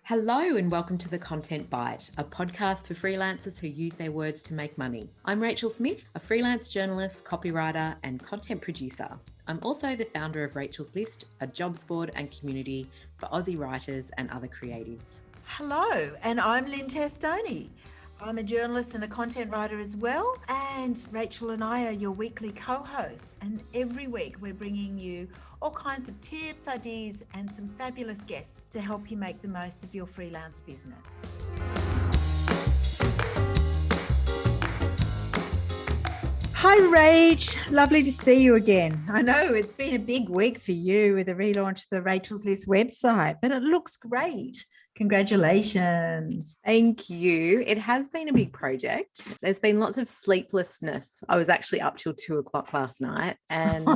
Hello and welcome to The Content Bite, a podcast for freelancers who use their words to make money. I'm Rachel Smith, a freelance journalist, copywriter, and content producer. I'm also the founder of Rachel's List, a jobs board and community for Aussie writers and other creatives. Hello, and I'm Lynn Testoni. I'm a journalist and a content writer as well, and Rachel and I are your weekly co-hosts, and every week we're bringing you all kinds of tips, ideas, and some fabulous guests to help you make the most of your freelance business. Hi Rach, lovely to see you again. I know it's been a big week for you with the relaunch of the Rachel's List website, but it looks great. Congratulations. Thank you. It has been a big project. There's been lots of sleeplessness. I was actually up till 2:00 last night. And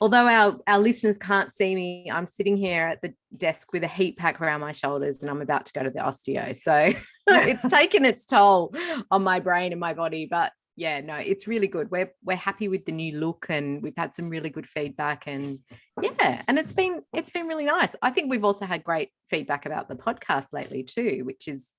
although our listeners can't see me, I'm sitting here at the desk with a heat pack around my shoulders and I'm about to go to the osteo. So it's taken its toll on my brain and my body. But yeah, no, it's really good. We're happy with the new look and we've had some really good feedback and it's been really nice. I think we've also had great feedback about the podcast lately too, which is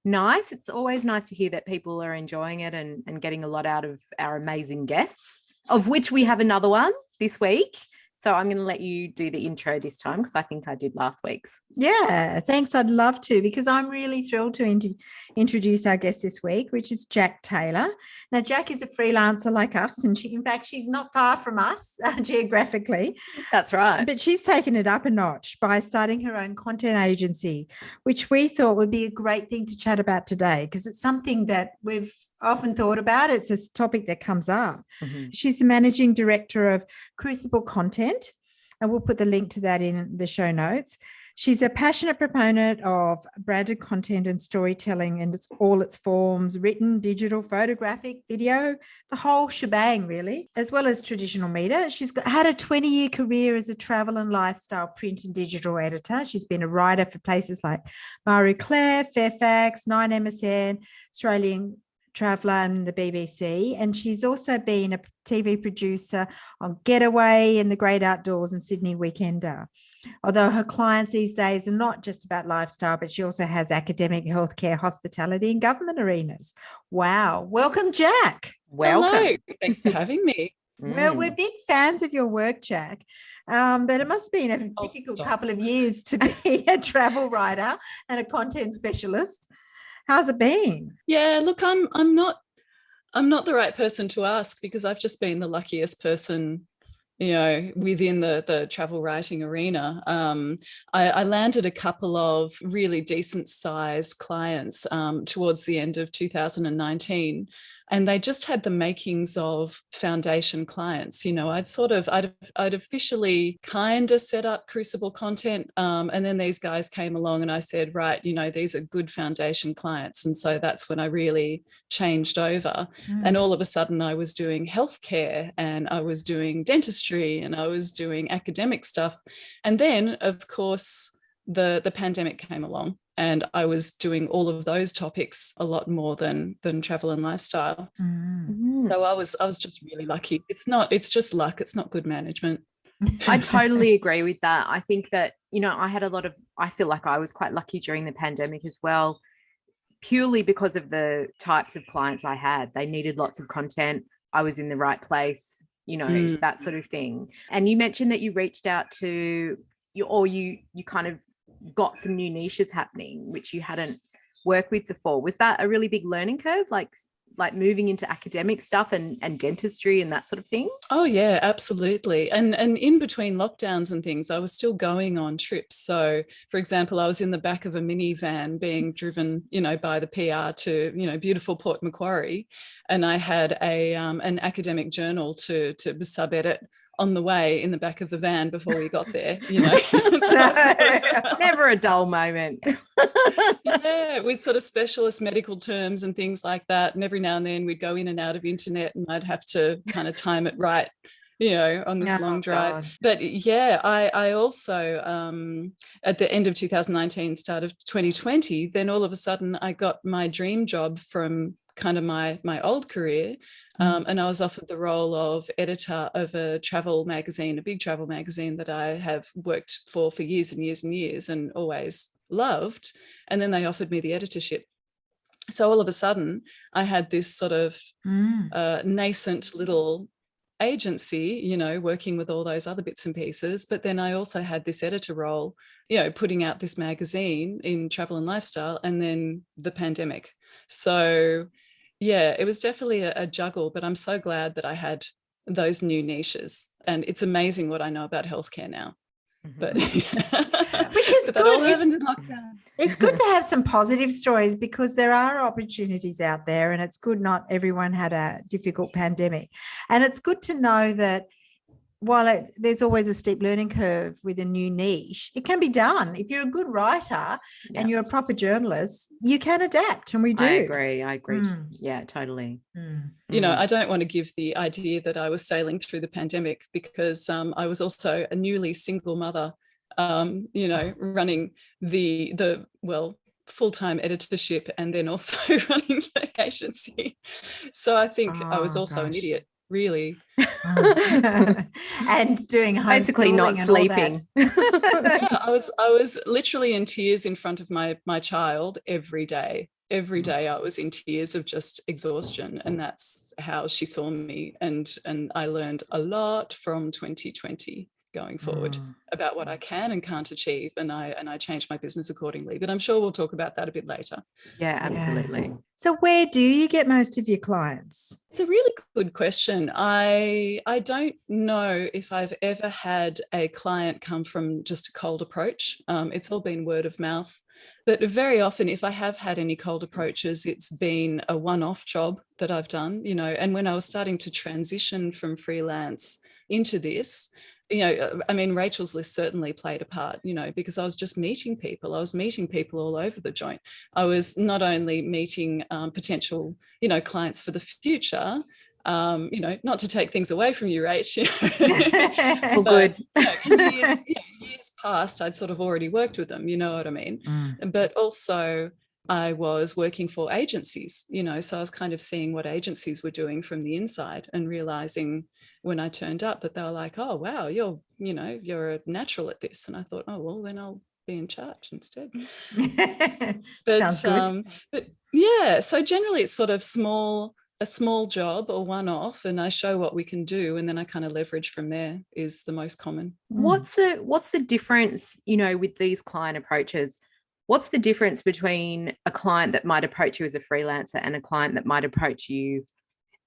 nice. It's always nice to hear that people are enjoying it and getting a lot out of our amazing guests, of which we have another one this week. So I'm going to let you do the intro this time because I think I did last week's. Yeah, thanks. I'd love to because I'm really thrilled to introduce our guest this week, which is Jac Taylor. Now, Jac is a freelancer like us, and she's not far from us geographically. That's right. But she's taken it up a notch by starting her own content agency, which we thought would be a great thing to chat about today because it's something that we've often thought about. It's a topic that comes up. Mm-hmm. She's the managing director of Crucible Content, and we'll put the link to that in the show notes. She's a passionate proponent of branded content and storytelling and all its forms, written, digital, photographic, video, the whole shebang, really, as well as traditional media. She's had a 20-year career as a travel and lifestyle print and digital editor. She's been a writer for places like Marie Claire, Fairfax, 9MSN, Australian Traveller and the BBC, and she's also been a TV producer on Getaway and The Great Outdoors and Sydney Weekender. Although her clients these days are not just about lifestyle, but she also has academic, healthcare, hospitality and government arenas. Wow. Welcome, Jac. Welcome. Hello. Thanks for having me. Well, we're big fans of your work, Jac, but it must have been a difficult couple of years to be a travel writer and a content specialist. How's it been? Yeah, look, I'm not the right person to ask because I've just been the luckiest person, within the travel writing arena. I landed a couple of really decent sized clients towards the end of 2019. And they just had the makings of foundation clients. I'd officially kind of set up Crucible Content. And then these guys came along and I said, right, these are good foundation clients. And so that's when I really changed over. And all of a sudden I was doing healthcare and I was doing dentistry and I was doing academic stuff. And then, of course, the pandemic came along. And I was doing all of those topics a lot more than travel and lifestyle. So I was just really lucky. It's just luck. It's not good management. I totally agree with that. I think that, I feel like I was quite lucky during the pandemic as well, purely because of the types of clients I had. They needed lots of content. I was in the right place, that sort of thing. And you mentioned that you reached out to you kind of got some new niches happening which you hadn't worked with before. Was that a really big learning curve, like moving into academic stuff and dentistry and that sort of thing? Oh yeah, absolutely. And in between lockdowns and things, I was still going on trips. So for example, I was in the back of a minivan being driven by the PR to beautiful Port Macquarie, and I had an academic journal to sub-edit on the way in the back of the van before we got there, Never a dull moment. Yeah, with sort of specialist medical terms and things like that. And every now and then we'd go in and out of internet and I'd have to kind of time it right, on this long drive. God. But yeah, I also, at the end of 2019, start of 2020, then all of a sudden I got my dream job from kind of my old career. And I was offered the role of editor of a travel magazine, a big travel magazine that I have worked for years and years and years, and always loved. And then they offered me the editorship. So all of a sudden I had this sort of nascent little agency, you know, working with all those other bits and pieces. But then I also had this editor role, you know, putting out this magazine in travel and lifestyle, and then the pandemic. So yeah, it was definitely a juggle, but I'm so glad that I had those new niches. And it's amazing what I know about healthcare now. But which is good. It's good to have some positive stories, because there are opportunities out there, and it's good not everyone had a difficult pandemic. And it's good to know that while there's always a steep learning curve with a new niche, it can be done. If you're a good writer and you're a proper journalist, you can adapt, and we do. I agree. Yeah, totally. You know, I don't want to give the idea that I was sailing through the pandemic, because I was also a newly single mother, you know, running the full-time editorship, and then also running the agency. So I think I was also an idiot, really. And doing basically not sleeping. Yeah, I was literally in tears in front of my child every day. Every day I was in tears of just exhaustion, and that's how she saw me. And I learned a lot from 2020 going forward about what I can and can't achieve, and I changed my business accordingly. But I'm sure we'll talk about that a bit later. Yeah, absolutely. Yeah. So where do you get most of your clients? It's a really good question. I don't know if I've ever had a client come from just a cold approach. It's all been word of mouth. But very often, if I have had any cold approaches, it's been a one-off job that I've done, you know. And when I was starting to transition from freelance into this, you know, I mean, Rachel's List certainly played a part, you know, because I was just meeting people. I was meeting people all over the joint. I was not only meeting potential, you know, clients for the future, you know, not to take things away from you, Rach. You know, well, good. You know, years past, I'd sort of already worked with them, you know what I mean? But also I was working for agencies, you know, so I was kind of seeing what agencies were doing from the inside, and realizing when I turned up that they were like, oh, wow, you're a natural at this. And I thought, oh, well, then I'll be in charge instead. But, sounds good. But yeah, so generally it's sort of a small job or one-off, and I show what we can do, and then I kind of leverage from there is the most common. What's the difference, you know, with these client approaches? What's the difference between a client that might approach you as a freelancer and a client that might approach you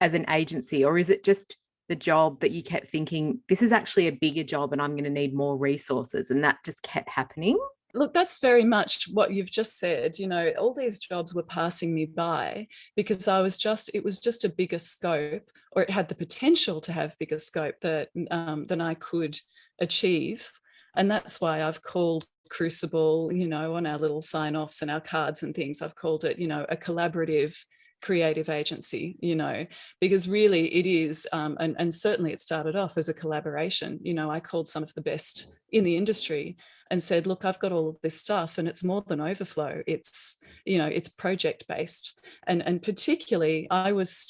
as an agency? Or is it just the job that you kept thinking, this is actually a bigger job and I'm going to need more resources, and that just kept happening? Look, that's very much what you've just said. You know, all these jobs were passing me by because it was just a bigger scope, or it had the potential to have bigger scope than I could achieve. And that's why I've called Crucible, you know, on our little sign-offs and our cards and things, I've called it, you know, a collaborative creative agency, you know, because really it is, and certainly it started off as a collaboration. You know, I called some of the best in the industry and said, look, I've got all of this stuff and it's more than overflow. It's, you know, it's project based. And particularly I was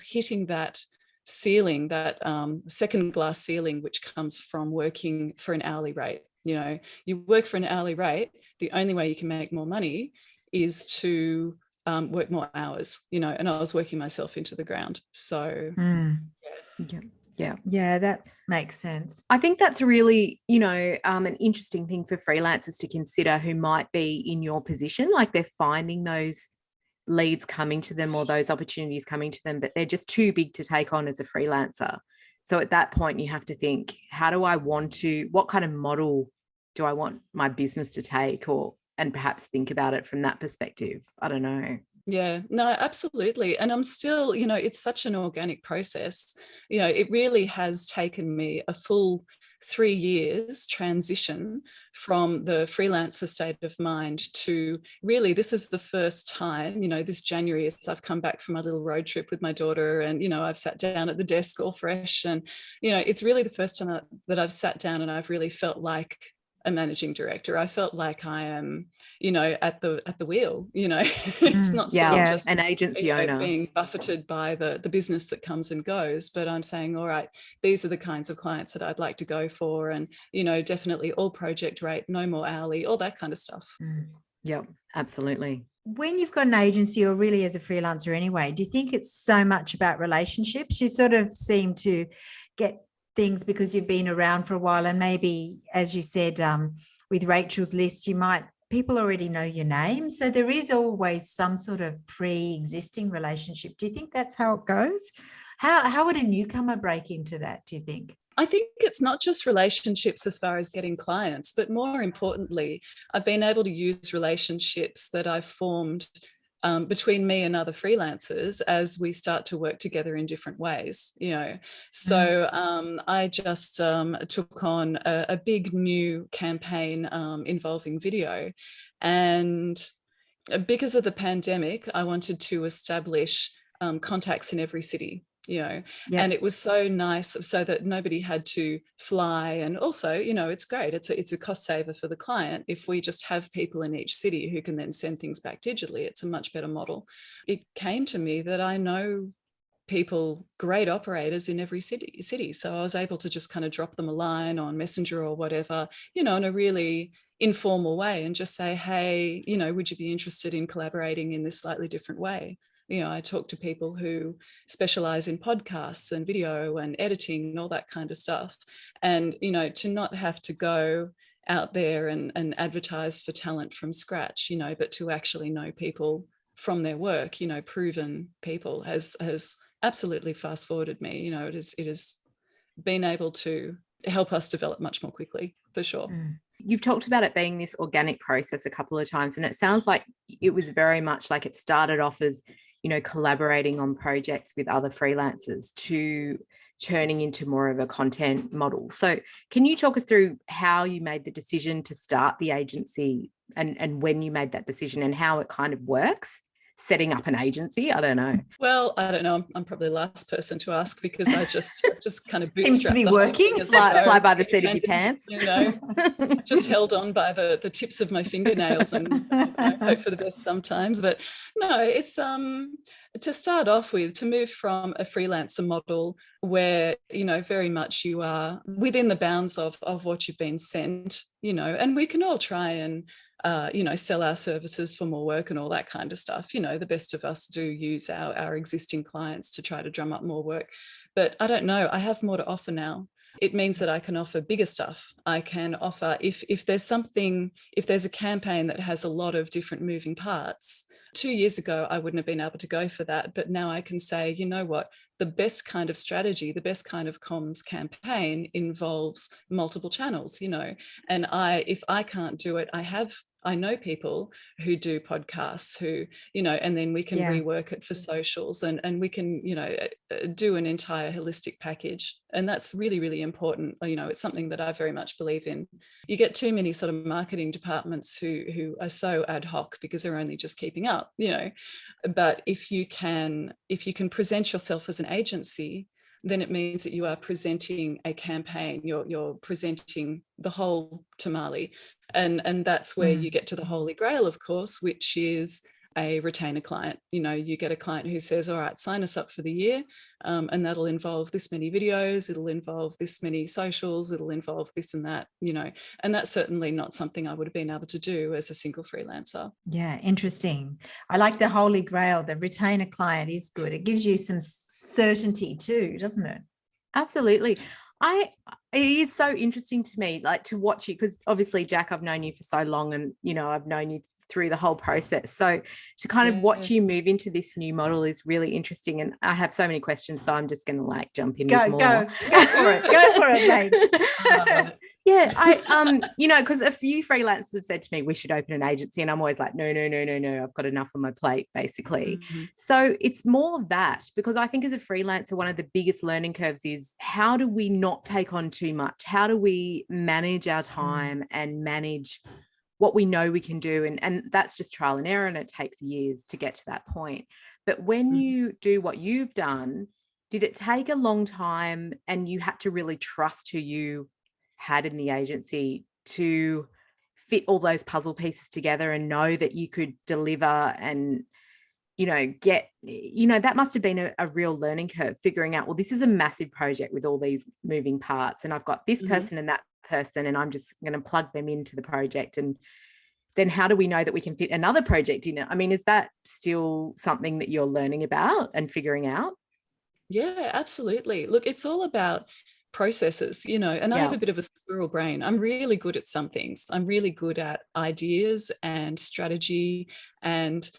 hitting that ceiling, that second glass ceiling, which comes from working for an hourly rate. You know, you work for an hourly rate, the only way you can make more money is to work more hours, you know, and I was working myself into the ground. So yeah, that makes sense. I think that's really, you know, an interesting thing for freelancers to consider who might be in your position, like they're finding those leads coming to them or those opportunities coming to them, but they're just too big to take on as a freelancer. So at that point, you have to think, what kind of model do I want my business to take, and perhaps think about it from that perspective. I don't know. Yeah, no, absolutely. And I'm still, you know, it's such an organic process. You know, it really has taken me a full 3 years transition from the freelancer state of mind to really, this is the first time, you know, this January, as I've come back from a little road trip with my daughter, and, you know, I've sat down at the desk all fresh, and, you know, it's really the first time that I've sat down and I've really felt like a managing director. I felt like I am, at the wheel, it's not sort of just an agency owner being buffeted by the business that comes and goes, but I'm saying, all right, these are the kinds of clients that I'd like to go for. And, definitely all project rate, no more hourly, all that kind of stuff. Yep, absolutely. When you've got an agency, or really as a freelancer anyway, do you think it's so much about relationships? You sort of seem to get things because you've been around for a while, and maybe, as you said, with Rachel's list, people already know your name, so there is always some sort of pre-existing relationship. Do you think that's how it goes? How would a newcomer break into that, do you think? I think it's not just relationships as far as getting clients, but more importantly, I've been able to use relationships that I've formed between me and other freelancers as we start to work together in different ways, So I just took on a big new campaign involving video. And because of the pandemic, I wanted to establish contacts in every city. And it was so nice so that nobody had to fly. And also, it's great. It's a cost saver for the client. If we just have people in each city who can then send things back digitally, it's a much better model. It came to me that I know people, great operators in every city. So I was able to just kind of drop them a line on Messenger or whatever, in a really informal way, and just say, hey, would you be interested in collaborating in this slightly different way? I talk to people who specialize in podcasts and video and editing and all that kind of stuff. And, to not have to go out there and advertise for talent from scratch, but to actually know people from their work, proven people has absolutely fast forwarded me. It has been able to help us develop much more quickly, for sure. You've talked about it being this organic process a couple of times, and it sounds like it was very much like it started off as, collaborating on projects with other freelancers to turning into more of a content model. So can you talk us through how you made the decision to start the agency, and when you made that decision, and how it kind of works? Setting up an agency? I don't know. Well, I don't know. I'm probably the last person to ask, because I just kind of bootstrapped. Seems to be working. Fly by the seat of your pants. Just held on by the tips of my fingernails and hope for the best sometimes. But no, it's to start off with, to move from a freelancer model where, very much you are within the bounds of what you've been sent, and we can all try and sell our services for more work and all that kind of stuff. The best of us do use our existing clients to try to drum up more work. But I don't know, I have more to offer now. It means that I can offer bigger stuff. I can offer, if there's a campaign that has a lot of different moving parts. 2 years ago, I wouldn't have been able to go for that. But now I can say, you know what, the best kind of strategy, the best kind of comms campaign involves multiple channels, and if I can't do it, I know people who do podcasts who, and then we can rework it for socials, and we can, do an entire holistic package. And that's really, really important. It's something that I very much believe in. You get too many sort of marketing departments who are so ad hoc because they're only just keeping up, but if you can present yourself as an agency, then it means that you are presenting a campaign, you're presenting the whole tamale. And that's where you get to the holy grail, of course, which is a retainer client. You get a client who says, all right, sign us up for the year, and that'll involve this many videos, it'll involve this many socials, it'll involve this and that, and that's certainly not something I would have been able to do as a single freelancer. Yeah, interesting. I like the holy grail. The retainer client is good. It gives you some certainty too, doesn't it? Absolutely. It is so interesting to me, like, to watch you, because obviously, Jac, I've known you for so long, and I've known you through the whole process. So to kind of watch you move into this new model is really interesting. And I have so many questions, so I'm just going to jump in. Go for it, mate. Yeah, because a few freelancers have said to me, we should open an agency. And I'm always like, no, I've got enough on my plate, basically. Mm-hmm. So it's more that, because I think as a freelancer, one of the biggest learning curves is, how do we not take on too much? How do we manage our time and manage what we know we can do? And that's just trial and error, and it takes years to get to that point. But when you do what you've done, did it take a long time, and you had to really trust who you had in the agency to fit all those puzzle pieces together and know that you could deliver and, that must have been a real learning curve, figuring out, well, this is a massive project with all these moving parts, and I've got this person and that person, and I'm just going to plug them into the project. And then how do we know that we can fit another project in it? I mean, is that still something that you're learning about and figuring out? Yeah, absolutely. Look, it's all about processes, and I have a bit of a squirrel brain. I'm really good at some things. I'm really good at ideas and strategy and,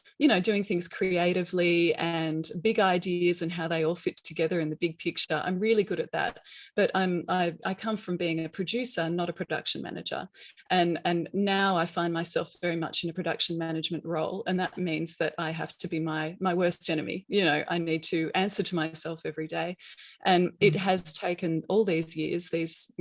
doing things creatively and big ideas and how they all fit together in the big picture. I'm really good at that. But I come from being a producer, not a production manager. And now I find myself very much in a production management role. And that means that I have to be my worst enemy. I need to answer to myself every day. And it has taken all these years, these,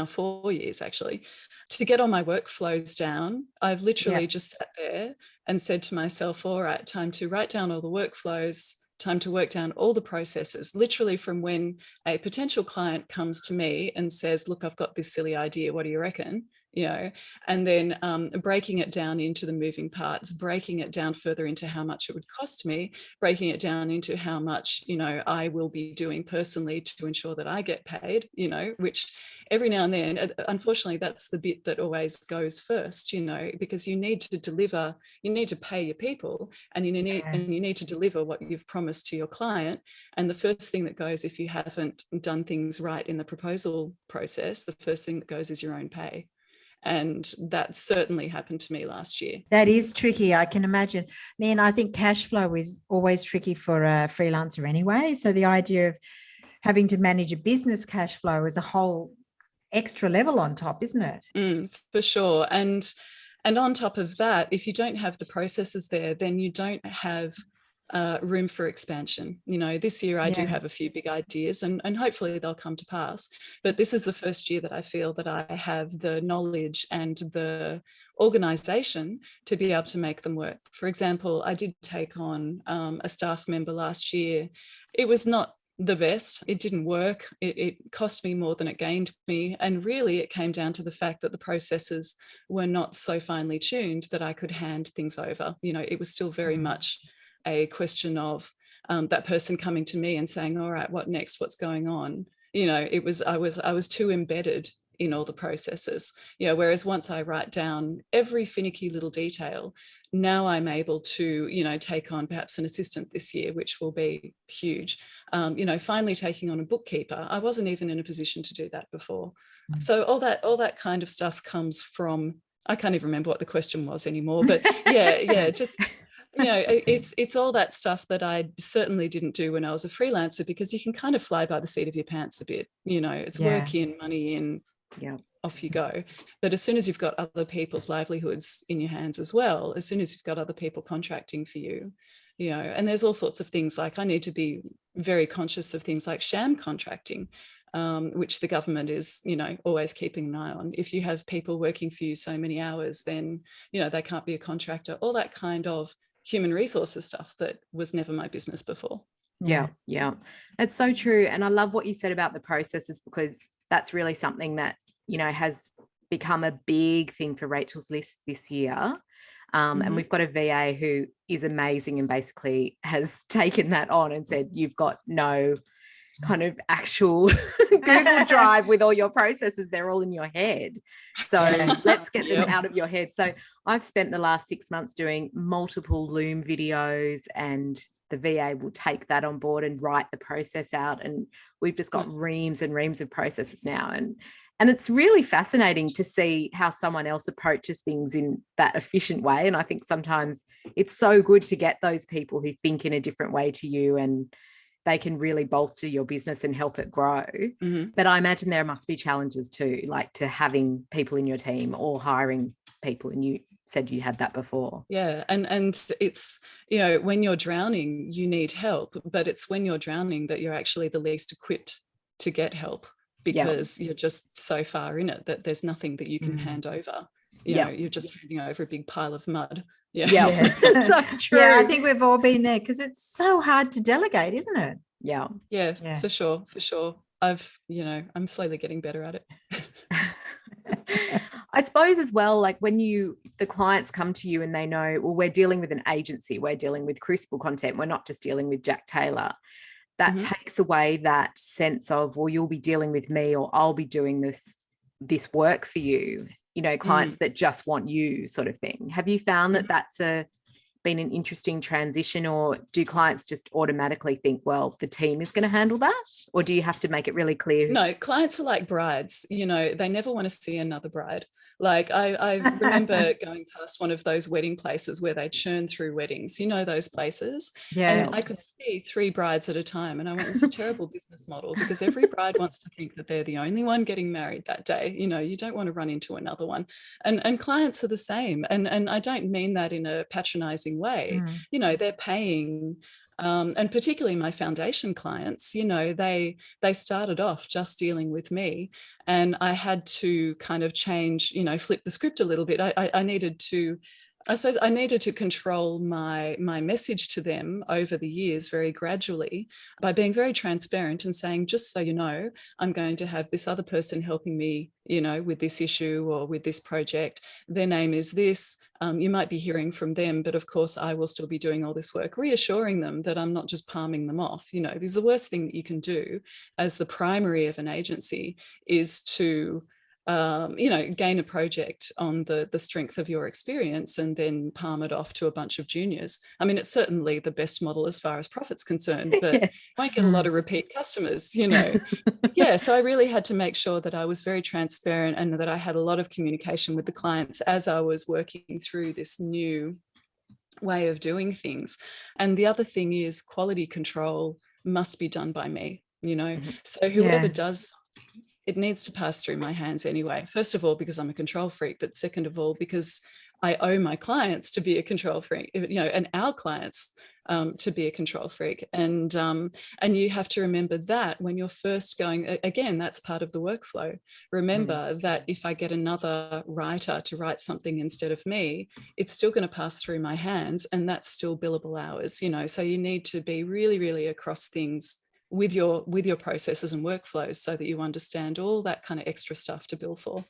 4 years actually, to get all my workflows down. I've literally just sat there and said to myself, all right, time to write down all the workflows, time to work down all the processes, literally from when a potential client comes to me and says, look, I've got this silly idea, what do you reckon? And then breaking it down into the moving parts, breaking it down further into how much it would cost me, breaking it down into how much, I will be doing personally to ensure that I get paid, which every now and then, unfortunately, that's the bit that always goes first, because you need to deliver, you need to pay your people, and you need to deliver what you've promised to your client. And the first thing that goes, if you haven't done things right in the proposal process, the first thing that goes is your own pay. And that certainly happened to me last year. That is tricky, I can imagine. I think cash flow is always tricky for a freelancer anyway. So the idea of having to manage a business cash flow is a whole extra level on top, isn't it? For sure. And on top of that, if you don't have the processes there, then you don't have room for expansion. This year I do have a few big ideas, and hopefully they'll come to pass. But this is the first year that I feel that I have the knowledge and the organization to be able to make them work. For example, I did take on a staff member last year. It was not the best. It didn't work. It cost me more than it gained me. And really it came down to the fact that the processes were not so finely tuned that I could hand things over. It was still very much a question of that person coming to me and saying, all right, what next? What's going on? I was too embedded in all the processes. Whereas once I write down every finicky little detail, now I'm able to, take on perhaps an assistant this year, which will be huge. Finally taking on a bookkeeper. I wasn't even in a position to do that before. So all that kind of stuff comes from, I can't even remember what the question was anymore, but just it's all that stuff that I certainly didn't do when I was a freelancer, because you can kind of fly by the seat of your pants a bit. It's work in, money in, off you go. But as soon as you've got other people's livelihoods in your hands as well, as soon as you've got other people contracting for you, and there's all sorts of things, like I need to be very conscious of things like sham contracting, which the government is, always keeping an eye on. If you have people working for you so many hours, then, they can't be a contractor. All that kind of human resources stuff that was never my business before. Yeah. It's so true. And I love what you said about the processes, because that's really something that, has become a big thing for Rachel's list this year. And we've got a VA who is amazing and basically has taken that on and said, you've got no kind of actual Google Drive with all your processes. They're all in your head. So let's get them out of your head. So I've spent the last 6 months doing multiple Loom videos, and the VA will take that on board and write the process out. And we've just got reams and reams of processes now. And it's really fascinating to see how someone else approaches things in that efficient way. And I think sometimes it's so good to get those people who think in a different way to you, and they can really bolster your business and help it grow. But I imagine there must be challenges too, like to having people in your team or hiring people. And you said you had that before. Yeah. And it's, when you're drowning, you need help, but it's when you're drowning that you're actually the least equipped to get help, because you're just so far in it that there's nothing that you can hand over. You're just handing over a big pile of mud. Yes. So true. Yeah, I think we've all been there, because it's so hard to delegate, isn't it? Yeah, for sure. I'm slowly getting better at it. I suppose as well, like when the clients come to you and they know, well, we're dealing with an agency, we're dealing with Crucible Content, we're not just dealing with Jac Taylor. That takes away that sense of, well, you'll be dealing with me, or I'll be doing this work for you, clients that just want you, sort of thing. Have you found that that's been an interesting transition, or do clients just automatically think, well, the team is going to handle that? Or do you have to make it really clear? No, clients are like brides, they never want to see another bride. Like I remember going past one of those wedding places where they churn through weddings, those places. Yeah. And I could see 3 brides at a time. And I went, it's a terrible business model, because every bride wants to think that they're the only one getting married that day. You don't want to run into another one. And clients are the same. And I don't mean that in a patronizing way. They're paying. And particularly my foundation clients, they started off just dealing with me, and I had to kind of change, flip the script a little bit. I needed to control my message to them over the years very gradually by being very transparent and saying, just so you know, I'm going to have this other person helping me, with this issue or with this project. Their name is this. You might be hearing from them, but of course I will still be doing all this work, reassuring them that I'm not just palming them off, because the worst thing that you can do as the primary of an agency is to gain a project on the strength of your experience and then palm it off to a bunch of juniors. I mean, it's certainly the best model as far as profit's concerned, but yes. Won't get a lot of repeat customers, Yeah, so I really had to make sure that I was very transparent and that I had a lot of communication with the clients as I was working through this new way of doing things. And the other thing is, quality control must be done by me, So whoever does, it needs to pass through my hands anyway. First of all, because I'm a control freak, but second of all, because I owe my clients to be a control freak, and our clients to be a control freak. And you have to remember that when you're first going, again, that's part of the workflow. Remember that if I get another writer to write something instead of me, it's still going to pass through my hands, and that's still billable hours, So you need to be really, really across things with your processes and workflows so that you understand all that kind of extra stuff to bill for.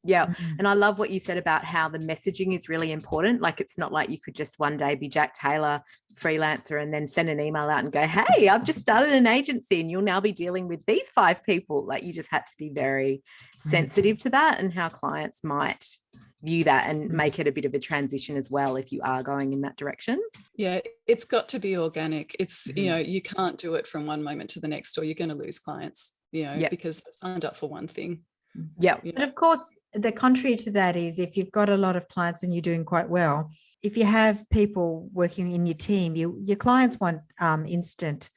Yeah. And I love what you said about how the messaging is really important. Like, it's not like you could just one day be Jac Taylor, freelancer, and then send an email out and go, hey, I've just started an agency and you'll now be dealing with these 5 people. Like, you just had to be very sensitive to that and how clients might view that and make it a bit of a transition as well if you are going in that direction. Yeah, it's got to be organic. It's you can't do it from one moment to the next, or you're going to lose clients, because they've signed up for one thing. Yeah. But of course, the contrary to that is, if you've got a lot of clients and you're doing quite well, if you have people working in your team, your clients want instant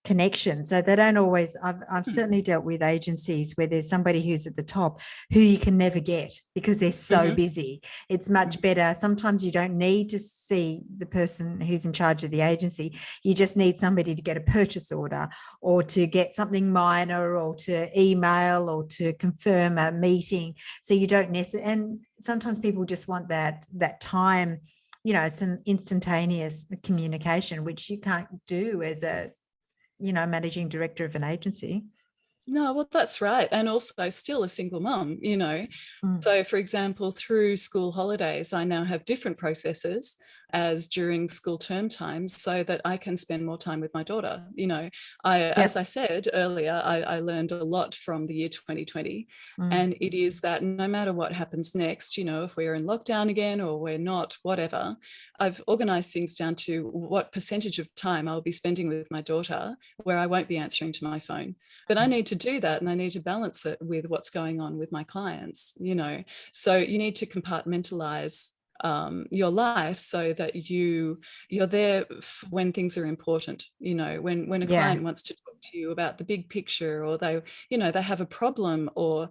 connection. So they don't always, I've certainly dealt with agencies where there's somebody who's at the top who you can never get because they're so busy. It's much better. Sometimes you don't need to see the person who's in charge of the agency. You just need somebody to get a purchase order or to get something minor or to email or to confirm a meeting. So you don't necessarily, and sometimes people just want that time, some instantaneous communication, which you can't do as a managing director of an agency. No, well, that's right. And also still a single mum, So, for example, through school holidays, I now have different processes as during school term times so that I can spend more time with my daughter. As I said earlier, I learned a lot from the year 2020. And it is that no matter what happens next, if we're in lockdown again or we're not, whatever, I've organized things down to what percentage of time I'll be spending with my daughter where I won't be answering to my phone. But I need to do that, and I need to balance it with what's going on with my clients, So you need to compartmentalize your life so that you're there when things are important, when a client wants to talk to you about the big picture, or they have a problem, or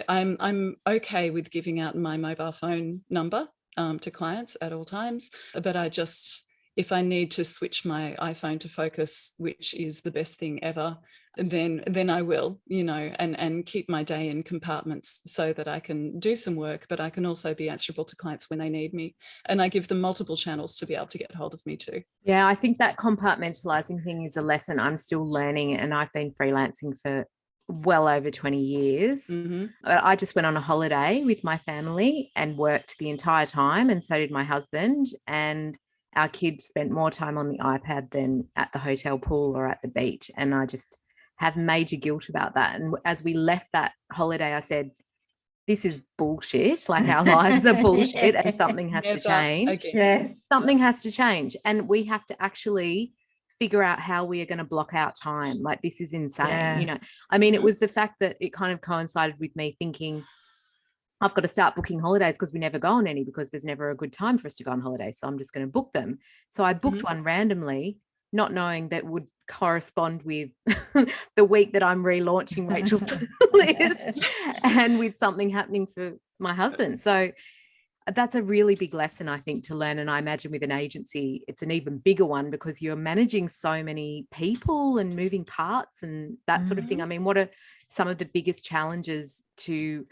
I'm okay with giving out my mobile phone number to clients at all times, but if I need to switch my iPhone to focus, which is the best thing ever, then I will, and keep my day in compartments so that I can do some work, but I can also be answerable to clients when they need me. And I give them multiple channels to be able to get hold of me too. Yeah, I think that compartmentalizing thing is a lesson I'm still learning, and I've been freelancing for well over 20 years. Mm-hmm. I just went on a holiday with my family and worked the entire time, and so did my husband. And our kids spent more time on the iPad than at the hotel pool or at the beach. And I just have major guilt about that. And as we left that holiday, I said, this is bullshit. Like, our lives are bullshit, and something has to change. Again. Yes. Something has to change. And we have to actually figure out how we are going to block out time. Like, this is insane. Yeah. You know, I mean, it was the fact that it kind of coincided with me thinking, I've got to start booking holidays because we never go on any, because there's never a good time for us to go on holidays. So I'm just going to book them. So I booked one randomly, not knowing that would correspond with the week that I'm relaunching Rachel's list and with something happening for my husband. So that's a really big lesson, I think, to learn. And I imagine with an agency, it's an even bigger one, because you're managing so many people and moving parts and that sort of thing. I mean, what are some of the biggest challenges to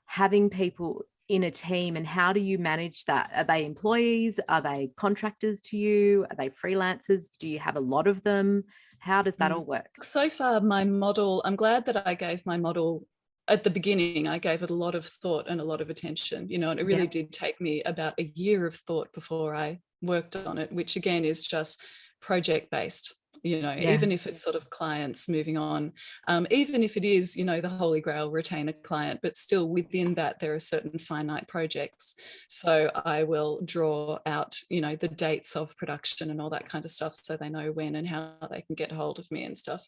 having people in a team, and how do you manage that? Are they employees? Are they contractors to you? Are they freelancers? Do you have a lot of them? How does that all work? So far, my model, I'm glad that I gave my model at the beginning. I gave it a lot of thought and a lot of attention, you know, and it really did take me about a year of thought before I worked on it, which again is just project-based. You know, even if it's sort of clients moving on, even if it is, you know, the Holy Grail, retain a client, but still within that, there are certain finite projects. So I will draw out, you know, the dates of production and all that kind of stuff, so they know when and how they can get hold of me and stuff.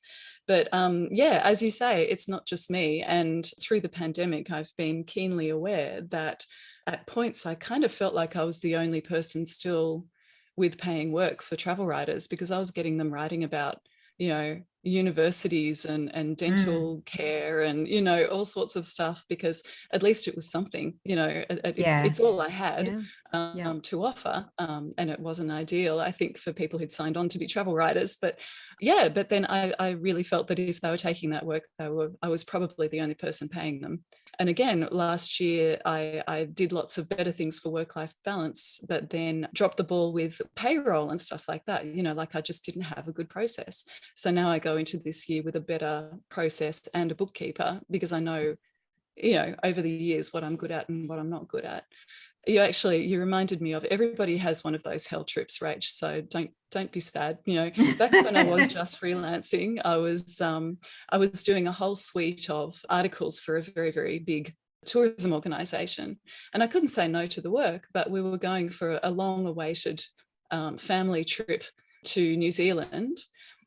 But yeah, as you say, it's not just me. And through the pandemic, I've been keenly aware that at points I kind of felt like I was the only person still with paying work for travel writers, because I was getting them writing about, you know, universities and dental care and, you know, all sorts of stuff, because at least it was something, you know, it's all I had to offer. And it wasn't ideal, I think, for people who'd signed on to be travel writers. But yeah, but then I really felt that if they were taking that work, I was probably the only person paying them. And again, last year, I did lots of better things for work-life balance, but then dropped the ball with payroll and stuff like that. You know, like I just didn't have a good process. So now I go into this year with a better process and a bookkeeper, because I know, you know, over the years what I'm good at and what I'm not good at. You reminded me of, everybody has one of those hell trips, Rach. So don't be sad. You know, back when I was just freelancing, I was doing a whole suite of articles for a very, very big tourism organization, and I couldn't say no to the work. But we were going for a long-awaited family trip to New Zealand.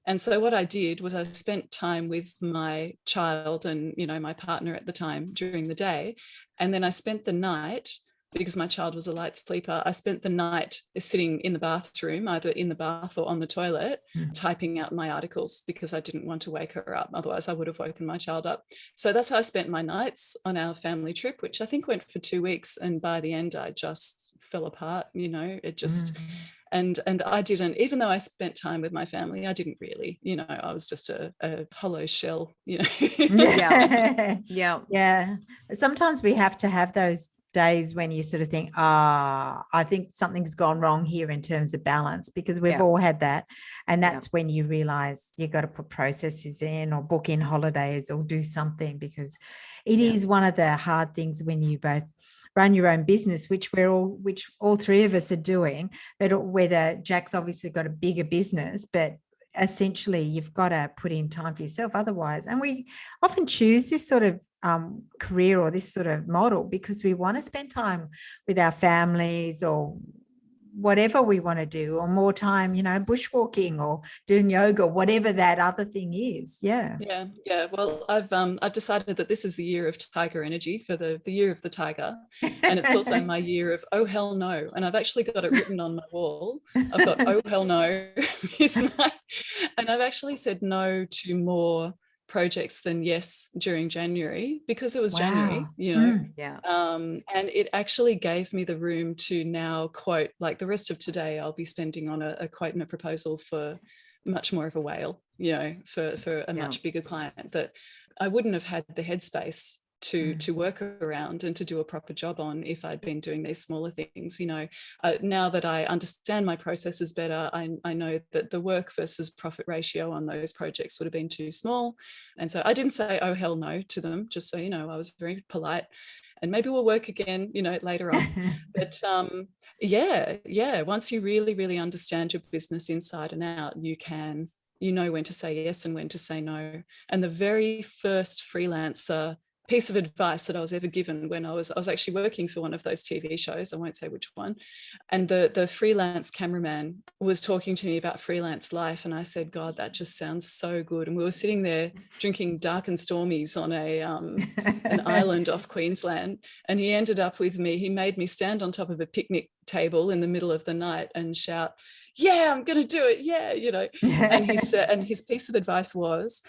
And so what I did was I spent time with my child and, you know, my partner at the time during the day, and then I spent the night, because my child was a light sleeper, I spent the night sitting in the bathroom, either in the bath or on the toilet, typing out my articles, because I didn't want to wake her up. Otherwise, I would have woken my child up. So that's how I spent my nights on our family trip, which I think went for 2 weeks. And by the end, I just fell apart, you know, it just... And I didn't, even though I spent time with my family, I didn't really, you know, I was just a hollow shell, you know. Yeah. Sometimes we have to have those days when you sort of think, I think something's gone wrong here in terms of balance, because we've all had that. And that's when you realize you've got to put processes in, or book in holidays, or do something, because it is one of the hard things when you both run your own business, which all three of us are doing, but whether Jac's obviously got a bigger business, but essentially you've got to put in time for yourself otherwise. And we often choose this sort of career or this sort of model because we want to spend time with our families or whatever we want to do, or more time, you know, bushwalking or doing yoga, whatever that other thing is. Yeah. Well, I've decided that this is the year of tiger energy, for the year of the tiger, and it's also my year of oh hell no. And I've actually got it written on my wall. I've got oh hell no, and I've actually said no to more projects than yes during January, because it was January, you know. And it actually gave me the room to now quote, like the rest of today I'll be spending on a quote and a proposal for much more of a whale, you know, for a much bigger client, that I wouldn't have had the headspace to work around and to do a proper job on if I'd been doing these smaller things. Now that I understand my processes better, I know that the work versus profit ratio on those projects would have been too small. And so I didn't say, oh, hell no to them, just so you know, I was very polite. And maybe we'll work again, later on. But once you really, really understand your business inside and out, you know when to say yes and when to say no. And the very first freelancer piece of advice that I was ever given when I was actually working for one of those TV shows, I won't say which one, and the freelance cameraman was talking to me about freelance life, and I said, God, that just sounds so good. And we were sitting there drinking dark and stormies on an island off Queensland, and he made me stand on top of a picnic table in the middle of the night and shout, yeah, I'm gonna do it, yeah. And he said, and his piece of advice was,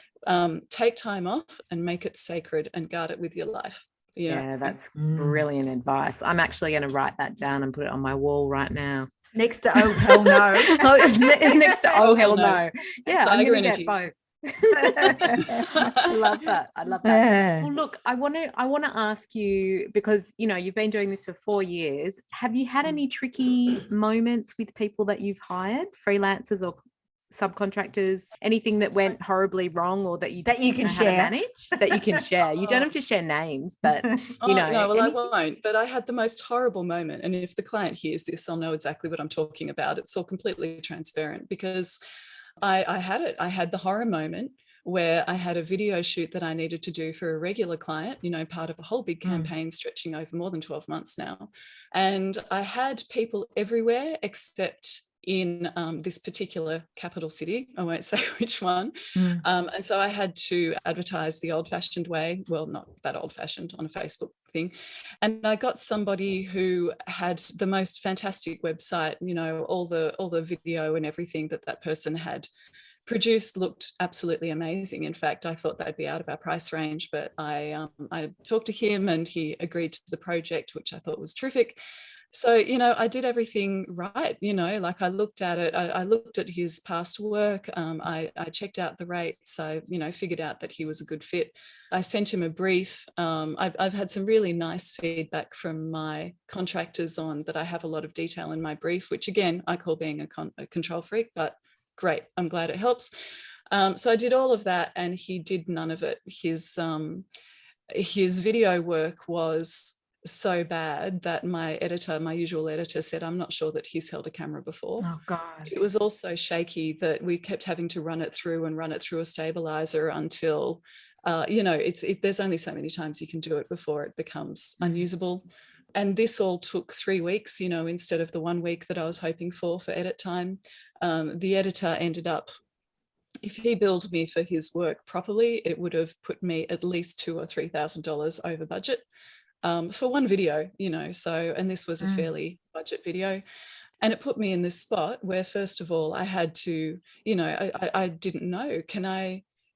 take time off and make it sacred and guard it with your life. Yeah, that's brilliant advice. I'm actually going to write that down and put it on my wall right now. Next to oh hell no. Next to oh hell no. Yeah, I'm going to get both. I love that. Yeah. Well, look, I want to ask you, because you've been doing this for 4 years. Have you had any tricky moments with people that you've hired, freelancers or subcontractors? Anything that went horribly wrong, or that you can share? That you can share. You don't have to share names, but no, well, I won't. But I had the most horrible moment, and if the client hears this, they'll know exactly what I'm talking about. It's all completely transparent, because I had it. I had the horror moment where I had a video shoot that I needed to do for a regular client, part of a whole big campaign stretching over more than 12 months now. And I had people everywhere except in this particular capital city. I won't say which one. And so I had to advertise the old-fashioned way. Well, not that old-fashioned, on a Facebook thing. And I got somebody who had the most fantastic website, all the video and everything that person had produced looked absolutely amazing. In fact, I thought they'd be out of our price range, but I talked to him and he agreed to the project, which I thought was terrific. So, I did everything right, like I looked at it, I looked at his past work, I checked out the rates, I, figured out that he was a good fit. I sent him a brief. I've had some really nice feedback from my contractors on that I have a lot of detail in my brief, which again, I call being a control freak, but great, I'm glad it helps. So I did all of that and he did none of it. His video work was so bad that my usual editor said, I'm not sure that he's held a camera before. Oh God. It was also shaky that we kept having to run it through a stabilizer until, there's only so many times you can do it before it becomes unusable. And this all took 3 weeks, instead of the 1 week that I was hoping for edit time. The editor ended up, if he billed me for his work properly, it would have put me at least $2,000 or $3,000 over budget. For one video, so, and this was a fairly budget video. And it put me in this spot where, first of all, I had to, I didn't know,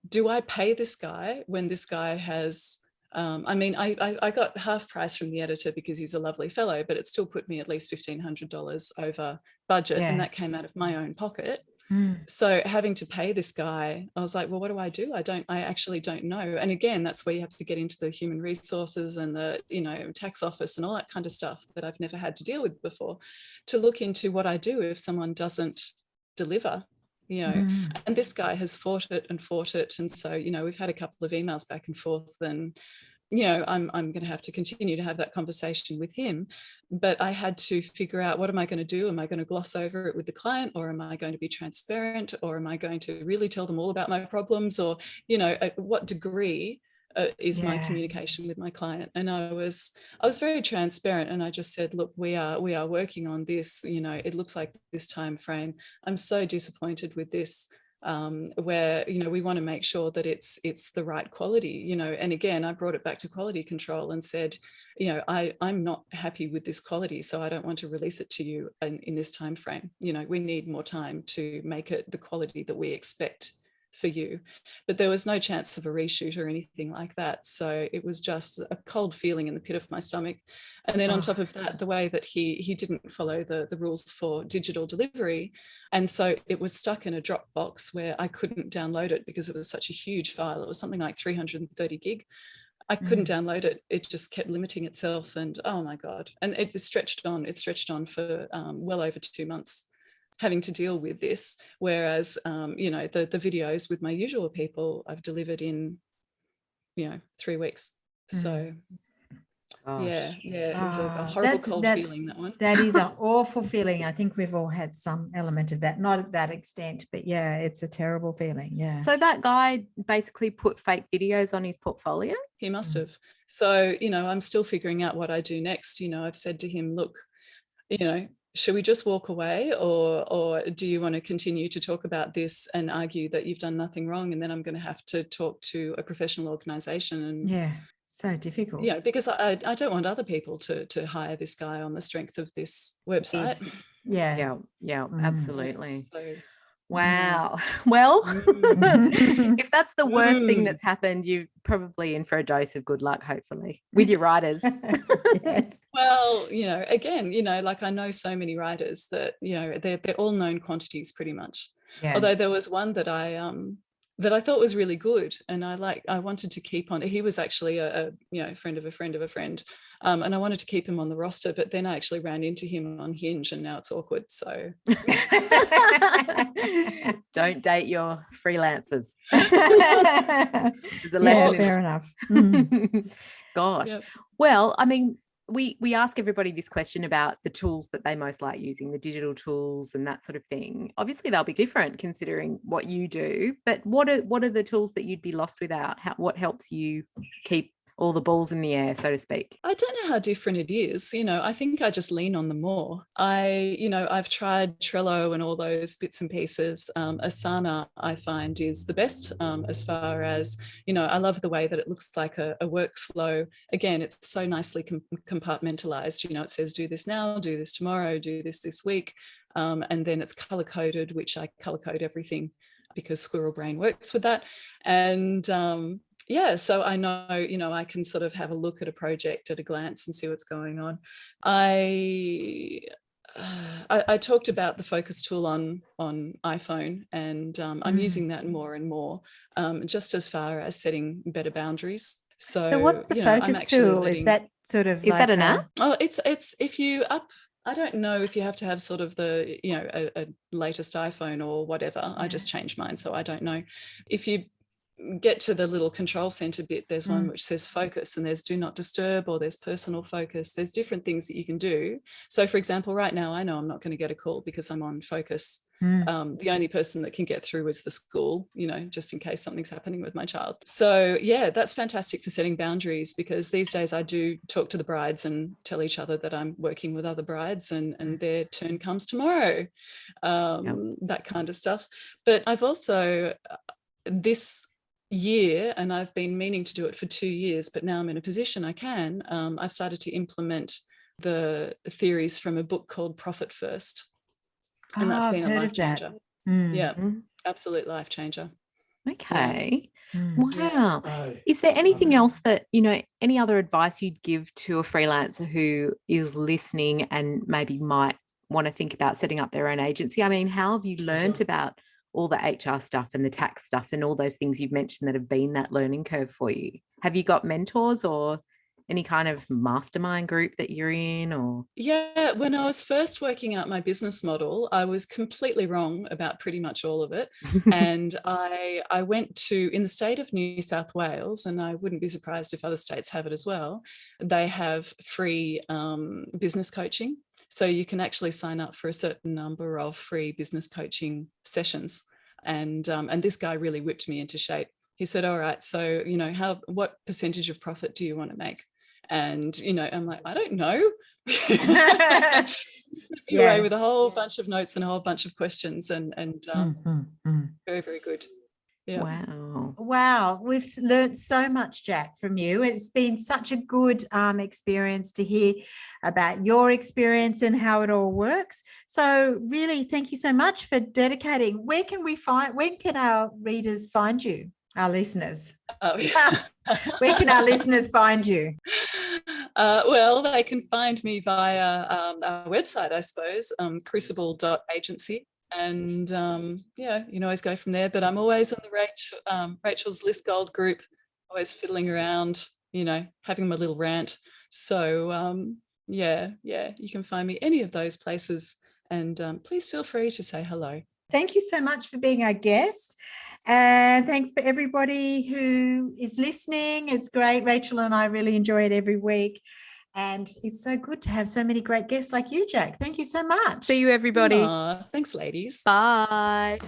do I pay this guy when this guy has, I got half price from the editor because he's a lovely fellow, but it still put me at least $1,500 over budget. And that came out of my own pocket. So having to pay this guy, I was like, well, what do? I actually don't know. And again, that's where you have to get into the human resources and the, tax office and all that kind of stuff that I've never had to deal with before, to look into what I do if someone doesn't deliver, and this guy has fought it. And so, we've had a couple of emails back and forth, and I'm going to have to continue to have that conversation with him. But I had to figure out, what am I going to do? Am I going to gloss over it with the client, or am I going to be transparent, or am I going to really tell them all about my problems, or, at what degree is my communication with my client? And I was very transparent, and I just said, look, we are working on this. It looks like this time frame. I'm so disappointed with this. Where we want to make sure that it's the right quality, and again, I brought it back to quality control and said, I'm not happy with this quality, so I don't want to release it to you in this time frame. We need more time to make it the quality that we expect for you. But there was no chance of a reshoot or anything like that, so it was just a cold feeling in the pit of my stomach. And then on top of that, the way that he didn't follow the rules for digital delivery, and so it was stuck in a Dropbox where I couldn't download it because it was such a huge file. It was something like 330 gig. I couldn't download it. It just kept limiting itself, and oh my God. And it stretched on. It stretched on for well over 2 months, having to deal with this. Whereas, the videos with my usual people, I've delivered in, 3 weeks. So yeah, it was a horrible cold feeling, that one. That is an awful feeling. I think we've all had some element of that, not at that extent, but yeah, it's a terrible feeling. Yeah. So that guy basically put fake videos on his portfolio? He must have. So, I'm still figuring out what I do next. I've said to him, look, should we just walk away, or do you want to continue to talk about this and argue that you've done nothing wrong? And then I'm going to have to talk to a professional organization. And yeah, so difficult. Yeah, because I don't want other people to hire this guy on the strength of this website. Yeah, absolutely. So, wow. Well, if that's the worst thing that's happened, you're probably in for a dose of good luck, hopefully, with your writers. Yes. Well, again, like I know so many writers that, they're all known quantities pretty much. Yeah. Although there was one that I thought was really good, and I wanted to keep on. He was actually a friend of a friend of a friend, and I wanted to keep him on the roster, but then I actually ran into him on Hinge, and now it's awkward. So don't date your freelancers. There's a lesson. Fair enough. Gosh. Yep. Well, I mean, we ask everybody this question about the tools that they most like using, the digital tools and that sort of thing. Obviously, they'll be different considering what you do, but what are the tools that you'd be lost without? What helps you keep all the balls in the air, so to speak? I don't know how different it is. I think I just lean on them more. I've tried Trello and all those bits and pieces. Asana, I find, is the best as far as, I love the way that it looks like a workflow. Again, it's so nicely compartmentalized. It says do this now, do this tomorrow, do this week. And then it's color coded, which I color code everything because Squirrel Brain works with that. And yeah, so I know, I can sort of have a look at a project at a glance and see what's going on. I talked about the focus tool on iPhone, and I'm using that more and more, just as far as setting better boundaries. So what's the focus tool? Is that sort of that an app? Oh, it's if you I don't know if you have to have sort of the, a latest iPhone or whatever. Yeah. I just changed mine, so I don't know. If you get to the little control center bit, there's one which says focus, and there's do not disturb, or there's personal focus. There's different things that you can do. So for example, right now I know I'm not going to get a call because I'm on focus. The only person that can get through is the school, just in case something's happening with my child. So yeah, that's fantastic for setting boundaries, because these days I do talk to the brides and tell each other that I'm working with other brides and their turn comes tomorrow, that kind of stuff. But I've also this year, and I've been meaning to do it for 2 years, but now I'm in a position I can, I've started to implement the theories from a book called Profit First. And that's been a life changer. Yeah, absolute life changer. Okay. Wow. Is there anything else that, any other advice you'd give to a freelancer who is listening and maybe might want to think about setting up their own agency? I mean, how have you learned about all the HR stuff and the tax stuff and all those things you've mentioned that have been that learning curve for you? Have you got mentors or any kind of mastermind group that you're in? Or yeah, when I was first working out my business model, I was completely wrong about pretty much all of it. And I went to, in the state of New South Wales, and I wouldn't be surprised if other states have it as well, they have free business coaching. So you can actually sign up for a certain number of free business coaching sessions. And this guy really whipped me into shape. He said, all right, so, what percentage of profit do you want to make? And, I'm like, I don't know. Away with a whole bunch of notes and a whole bunch of questions, and very, very good. Yeah. Wow. We've learned so much, Jac, from you. It's been such a good experience to hear about your experience and how it all works. So really, thank you so much for dedicating. Where can our readers find you, our listeners? Oh, yeah. Where can our listeners find you? Well, they can find me via our website, I suppose, crucible.agency. And you can always go from there. But I'm always in the Rachel's List Gold group, always fiddling around, having my little rant. So yeah, you can find me any of those places, and please feel free to say hello. Thank you so much for being our guest. And thanks for everybody who is listening. It's great. Rachel and I really enjoy it every week. And it's so good to have so many great guests like you, Jac. Thank you so much. See you, everybody. Thanks, ladies. Bye.